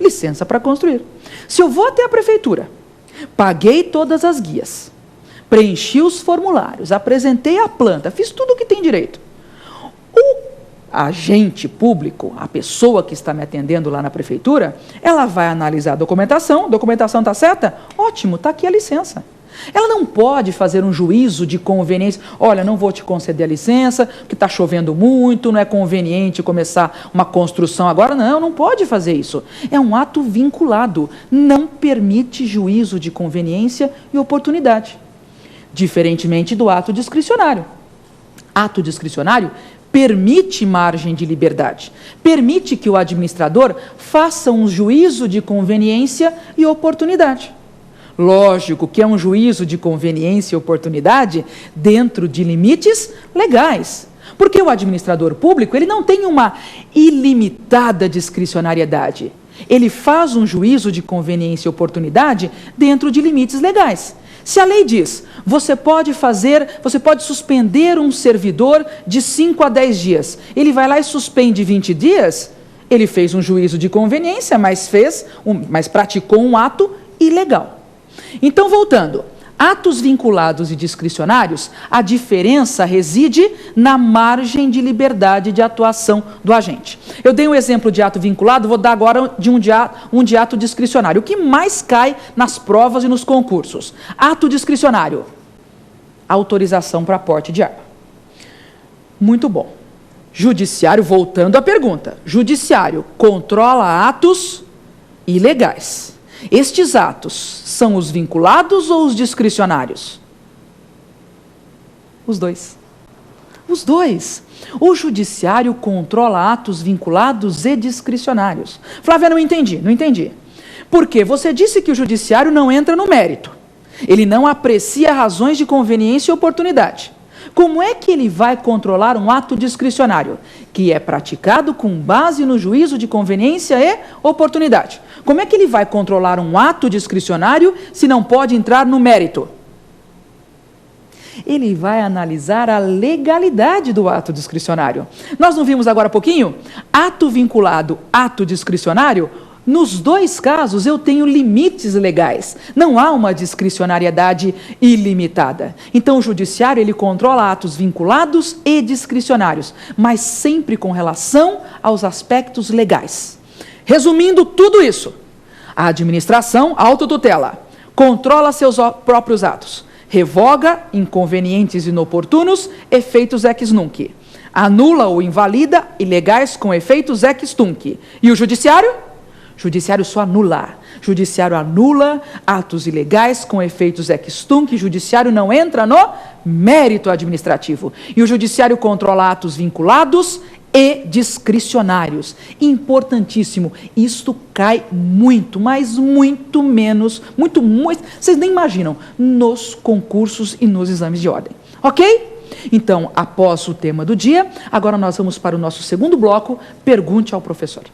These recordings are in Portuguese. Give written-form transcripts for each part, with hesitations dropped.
licença para construir. Se eu vou até a prefeitura, paguei todas as guias, preenchi os formulários, apresentei a planta, fiz tudo o que tem direito. O agente público, a pessoa que está me atendendo lá na prefeitura, ela vai analisar a documentação está certa? Ótimo, está aqui a licença. Ela não pode fazer um juízo de conveniência, olha, não vou te conceder a licença, porque está chovendo muito, não é conveniente começar uma construção agora. Não pode fazer isso. É um ato vinculado, não permite juízo de conveniência e oportunidade. Diferentemente do ato discricionário. Ato discricionário permite margem de liberdade, permite que o administrador faça um juízo de conveniência e oportunidade. Lógico que é um juízo de conveniência e oportunidade dentro de limites legais, porque o administrador público ele não tem uma ilimitada discricionariedade. Ele faz um juízo de conveniência e oportunidade dentro de limites legais. Se a lei diz, você pode suspender um servidor de 5 a 10 dias, ele vai lá e suspende 20 dias, ele fez um juízo de conveniência, mas praticou um ato ilegal. Então, voltando, atos vinculados e discricionários, a diferença reside na margem de liberdade de atuação do agente. Eu dei um exemplo de ato vinculado, vou dar agora de um de ato discricionário. O que mais cai nas provas e nos concursos? Ato discricionário, autorização para porte de arma. Muito bom. Judiciário, voltando à pergunta, judiciário controla atos ilegais. Estes atos são os vinculados ou os discricionários? Os dois. Os dois. O judiciário controla atos vinculados e discricionários. Flávia, não entendi. Por quê? Você disse que o judiciário não entra no mérito. Ele não aprecia razões de conveniência e oportunidade. Como é que ele vai controlar um ato discricionário, que é praticado com base no juízo de conveniência e oportunidade? Como é que ele vai controlar um ato discricionário se não pode entrar no mérito? Ele vai analisar a legalidade do ato discricionário. Nós não vimos agora há pouquinho? Ato vinculado, ato discricionário. Nos dois casos, eu tenho limites legais. Não há uma discricionariedade ilimitada. Então, o judiciário, ele controla atos vinculados e discricionários, mas sempre com relação aos aspectos legais. Resumindo tudo isso, a administração, a autotutela, controla seus próprios atos, revoga inconvenientes inoportunos, efeitos ex nunc, anula ou invalida ilegais com efeitos ex tunc. E o judiciário? Judiciário só anula. Judiciário anula atos ilegais com efeitos ex tunc. Judiciário não entra no mérito administrativo. E o judiciário controla atos vinculados e discricionários. Importantíssimo. Isto cai muito, mas muito menos, muito, vocês nem imaginam, nos concursos e nos exames de ordem. Ok? Então, após o tema do dia, agora nós vamos para o nosso segundo bloco, Pergunte ao Professor.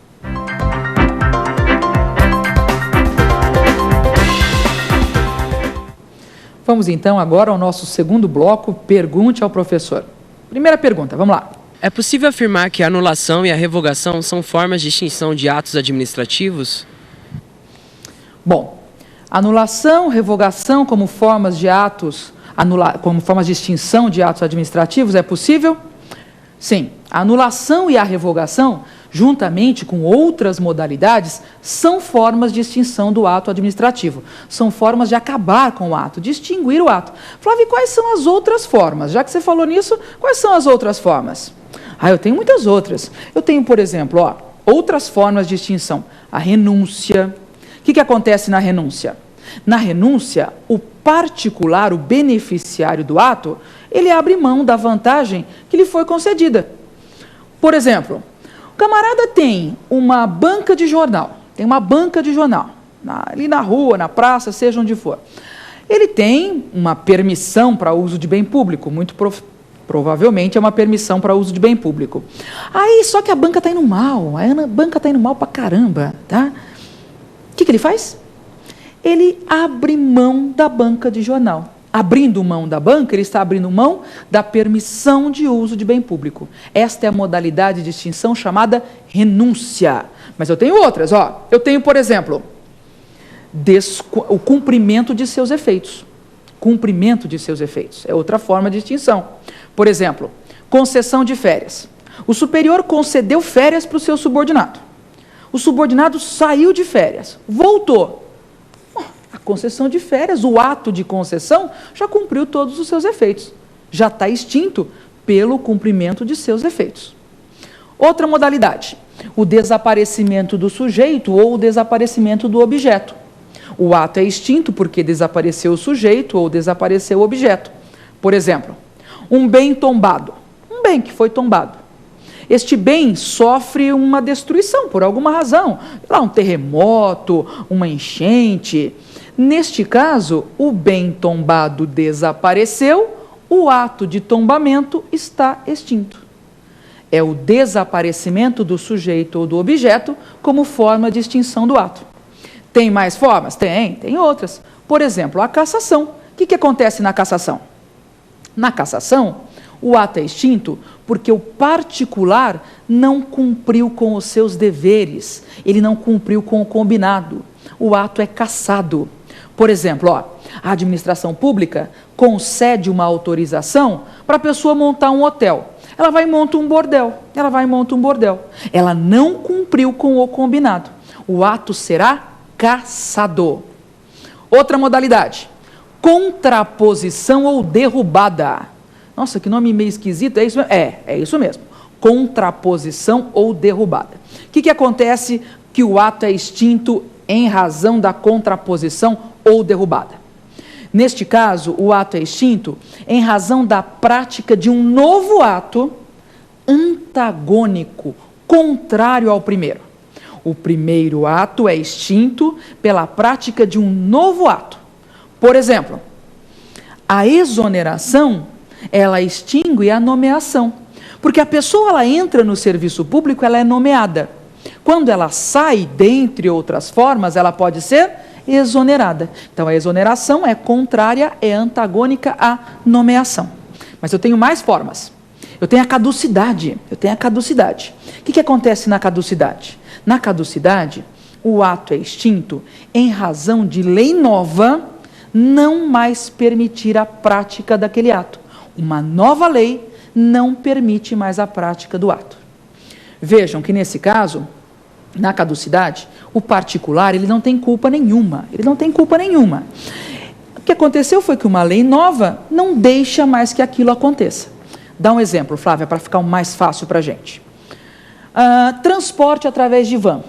Vamos então agora ao nosso segundo bloco, Pergunte ao Professor. Primeira pergunta, vamos lá. É possível afirmar que a anulação e a revogação são formas de extinção de atos administrativos? Bom, anulação, revogação como formas de atos, como formas de extinção de atos administrativos, é possível? Sim, a anulação e a revogação, juntamente com outras modalidades, são formas de extinção do ato administrativo. São formas de acabar com o ato, de extinguir o ato. Flávio, quais são as outras formas? Já que você falou nisso, quais são as outras formas? Eu tenho muitas outras. Eu tenho, por exemplo, outras formas de extinção. A renúncia. O que acontece na renúncia? Na renúncia, o particular, o beneficiário do ato, ele abre mão da vantagem que lhe foi concedida. Por exemplo, o camarada tem uma banca de jornal, ali na rua, na praça, seja onde for. Ele tem uma permissão para uso de bem público, muito provavelmente é uma permissão para uso de bem público. Aí, só que a banca está indo mal, pra caramba, tá? O que ele faz? Ele abre mão da banca de jornal. abrindo mão da banca, ele está abrindo mão da permissão de uso de bem público. Esta é a modalidade de extinção chamada renúncia. Mas eu tenho outras, ó. Eu tenho, por exemplo, o cumprimento de seus efeitos. Cumprimento de seus efeitos. É outra forma de extinção. Por exemplo, concessão de férias. O superior concedeu férias para o seu subordinado. O subordinado saiu de férias, voltou. A concessão de férias, o ato de concessão, já cumpriu todos os seus efeitos. Já está extinto pelo cumprimento de seus efeitos. Outra modalidade, o desaparecimento do sujeito ou o desaparecimento do objeto. O ato é extinto porque desapareceu o sujeito ou desapareceu o objeto. Por exemplo, um bem tombado. Um bem que foi tombado. Este bem sofre uma destruição por alguma razão. Um terremoto, uma enchente. Neste caso, o bem tombado desapareceu, o ato de tombamento está extinto. É o desaparecimento do sujeito ou do objeto como forma de extinção do ato. Tem mais formas? Tem outras. Por exemplo, a cassação. O que acontece na cassação? Na cassação, o ato é extinto porque o particular não cumpriu com os seus deveres, ele não cumpriu com o combinado. O ato é cassado. Por exemplo, a administração pública concede uma autorização para a pessoa montar um hotel. Ela vai e monta um bordel. Ela não cumpriu com o combinado. O ato será cassado. Outra modalidade, contraposição ou derrubada. Nossa, que nome meio esquisito, é isso mesmo? É isso mesmo. Contraposição ou derrubada. O que acontece que o ato é extinto em razão da contraposição ou derrubada? Neste caso, o ato é extinto em razão da prática de um novo ato antagônico, contrário ao primeiro. O primeiro ato é extinto pela prática de um novo ato. Por exemplo, a exoneração, ela extingue a nomeação. Porque a pessoa, ela entra no serviço público, ela é nomeada. Quando ela sai, dentre outras formas, ela pode ser exonerada. Então, a exoneração é contrária, é antagônica à nomeação. Mas eu tenho mais formas. Eu tenho a caducidade. O que acontece na caducidade? Na caducidade, o ato é extinto em razão de lei nova não mais permitir a prática daquele ato. Uma nova lei não permite mais a prática do ato. Vejam que, nesse caso, na caducidade, o particular ele não tem culpa nenhuma. O que aconteceu foi que uma lei nova não deixa mais que aquilo aconteça. Dá um exemplo, Flávia, para ficar mais fácil para a gente. Transporte através de van.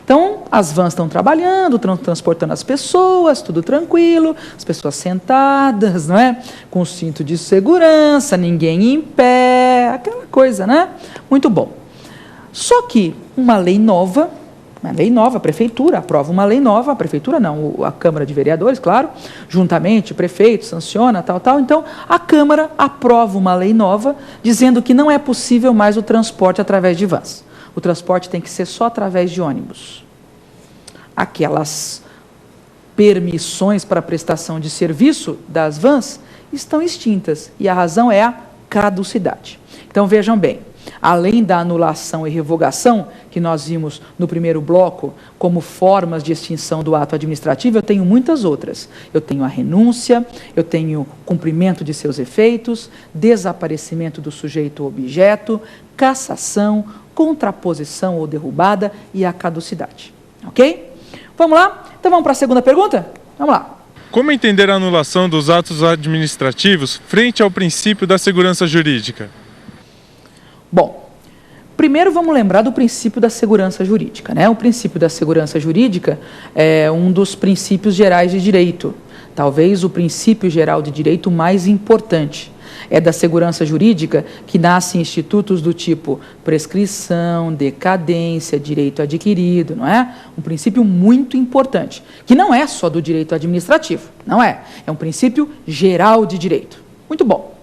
Então, as vans estão trabalhando, transportando as pessoas, tudo tranquilo, as pessoas sentadas, não é? Com cinto de segurança, ninguém em pé, aquela coisa, né? Muito bom. Só que uma lei nova, a prefeitura aprova uma lei nova, a prefeitura não, a Câmara de Vereadores, claro, juntamente, o prefeito sanciona, tal. Então, a Câmara aprova uma lei nova, dizendo que não é possível mais o transporte através de vans. O transporte tem que ser só através de ônibus. Aquelas permissões para prestação de serviço das vans estão extintas, e a razão é a caducidade. Então, vejam bem, além da anulação e revogação, que nós vimos no primeiro bloco, como formas de extinção do ato administrativo, eu tenho muitas outras. Eu tenho a renúncia, eu tenho cumprimento de seus efeitos, desaparecimento do sujeito ou objeto, cassação, contraposição ou derrubada e a caducidade. Ok? Vamos lá? Então vamos para a segunda pergunta? Vamos lá. Como entender a anulação dos atos administrativos frente ao princípio da segurança jurídica? Bom, primeiro vamos lembrar do princípio da segurança jurídica, né? O princípio da segurança jurídica é um dos princípios gerais de direito, talvez o princípio geral de direito mais importante. É da segurança jurídica que nascem institutos do tipo prescrição, decadência, direito adquirido, não é? Um princípio muito importante, que não é só do direito administrativo, não é? É um princípio geral de direito. Muito bom.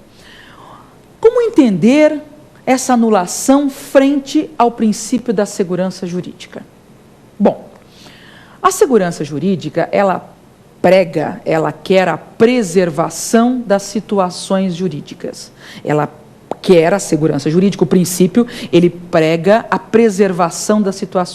Como entender essa anulação frente ao princípio da segurança jurídica? Bom, a segurança jurídica, ela prega, ela quer a preservação das situações jurídicas. Ela quer a segurança jurídica, o princípio, ele prega a preservação das situações